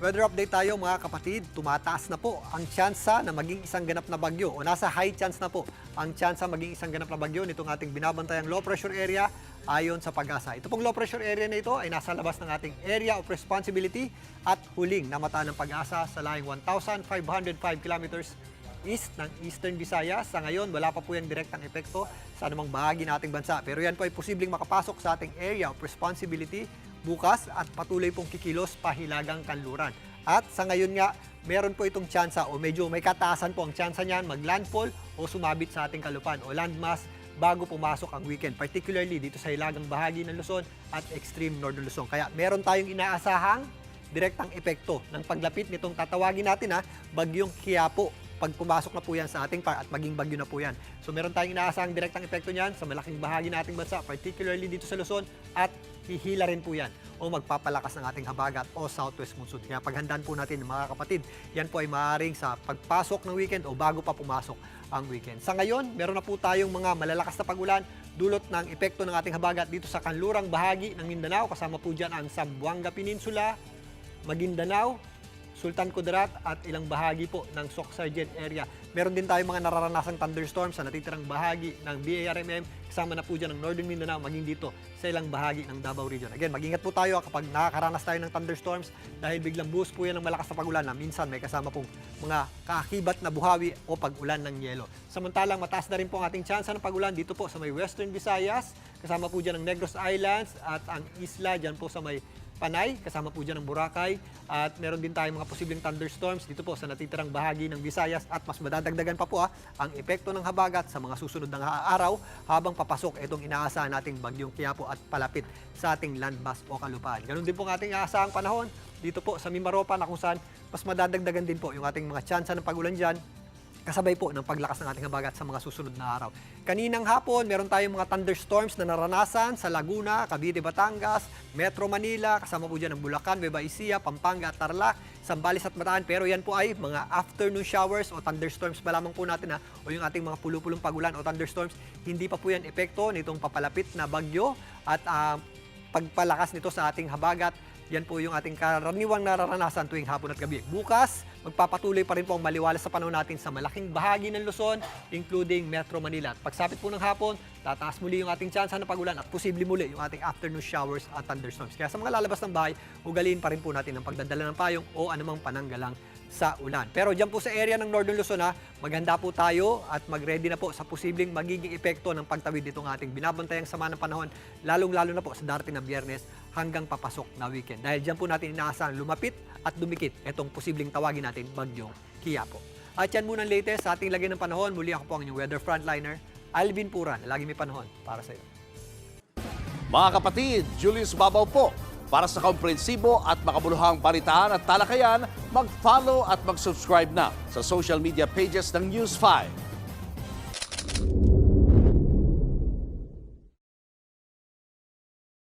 Weather update tayo mga kapatid, tumataas na po ang tsansa na maging isang ganap na bagyo o nasa high chance na po ang tsansa maging isang ganap na bagyo nitong ating binabantayang low pressure area ayon sa Pag-asa. Ito pong low pressure area na ito ay nasa labas ng ating area of responsibility at huling namata ng Pag-asa sa layong 1,505 kilometers east ng Eastern Visayas. Sa ngayon, wala pa po yung direktang epekto sa anumang bahagi ng ating bansa. Pero yan po ay posibleng makapasok sa ating area of responsibility bukas at patuloy pong kikilos pahilagang kanluran. At sa ngayon nga, meron po itong tsansa o medyo may kataasan po ang tsansa niyan mag-landfall o sumabit sa ating kalupaan o landmass bago pumasok ang weekend, particularly dito sa hilagang bahagi ng Luzon at extreme northern Luzon. Kaya meron tayong inaasahang direktang epekto ng paglapit nitong tatawagin natin bagyong Quiapo pag pumasok na po yan sa ating at maging bagyo na po yan. So meron tayong inaasahang direktang epekto niyan sa malaking bahagi ng ating bansa, particularly dito sa Luzon at hihila rin po yan o magpapalakas ng ating habagat o southwest monsoon. Kaya paghandaan po natin mga kapatid, yan po ay maaaring sa pagpasok ng weekend o bago pa pumasok ang weekend. Sa ngayon, meron na po tayong mga malalakas na pagulan dulot ng epekto ng ating habagat dito sa kanlurang bahagi ng Mindanao. Kasama po dyan ang Zamboanga Peninsula, Maguindanao, Sultan Kudarat at ilang bahagi po ng Soc-Sargent area. Meron din tayong mga nararanasang thunderstorms sa natitirang bahagi ng BARMM. Kasama na po dyan ng Northern Mindanao, maging dito sa ilang bahagi ng Davao Region. Again, mag-ingat po tayo kapag nakakaranas tayo ng thunderstorms dahil biglang boost po yan ng malakas na pagulan na minsan may kasama pong mga kaakibat na buhawi o pag-ulan ng yelo. Samantalang mataas na rin po ang ating tsansa ng pagulan dito po sa may Western Visayas. Kasama po dyan ang Negros Islands at ang isla dyan po sa may Panay, kasama po dyan ang Boracay at meron din tayong mga posibleng thunderstorms dito po sa natitirang bahagi ng Visayas at mas madadagdagan pa po ang epekto ng habagat sa mga susunod na araw habang papasok itong inaasahan nating bagyong Quiapo at palapit sa ating landmass o kalupaan. Ganun din po ang ating inaasahang panahon dito po sa Mimaropa na kung saan mas madadagdagan din po yung ating mga tsansa ng pagulan dyan kasabay po ng paglakas ng ating habagat sa mga susunod na araw. Kaninang hapon, meron tayong mga thunderstorms na naranasan sa Laguna, Cavite, Batangas, Metro Manila, kasama po dyan ang Bulacan, Nueva Ecija, Pampanga at Tarlac, Zambales at Bataan. Pero yan po ay mga afternoon showers o thunderstorms pa lamang po natin o yung ating mga pulupulong pagulan o thunderstorms. Hindi pa po yan epekto nitong papalapit na bagyo at pagpalakas nito sa ating habagat. Yan po yung ating karaniwang nararanasan tuwing hapon at gabi. Bukas, magpapatuloy pa rin po ang maliwalas sa panahon natin sa malaking bahagi ng Luzon, including Metro Manila. At pagsapit po ng hapon, tataas muli yung ating tsansa ng pagulan at posible muli yung ating afternoon showers at thunderstorms. Kaya sa mga lalabas ng bahay, ugaliin pa rin po natin ang pagdadala ng payong o anumang pananggalang sa ulan. Pero dyan po sa area ng Northern Luzon maghanda po tayo at mag-ready na po sa posibleng magiging epekto ng pagtawid nitong ating binabantayang sama ng panahon, lalong-lalo na po sa darating na Biyernes hanggang papasok na weekend. Dahil dyan po natin inaasahan lumapit at dumikit itong posibleng tawagin natin bagyong Quiapo. At yan muna ang latest sa ating lagay ng panahon. Muli ako po ang inyong weather frontliner, Alvin Puran. Lagi may panahon para sa iyo. Mga kapatid, Julius Babaw po. Para sa komprehensibo at makabuluhang balitaan at talakayan, mag-follow at mag-subscribe na sa social media pages ng News 5.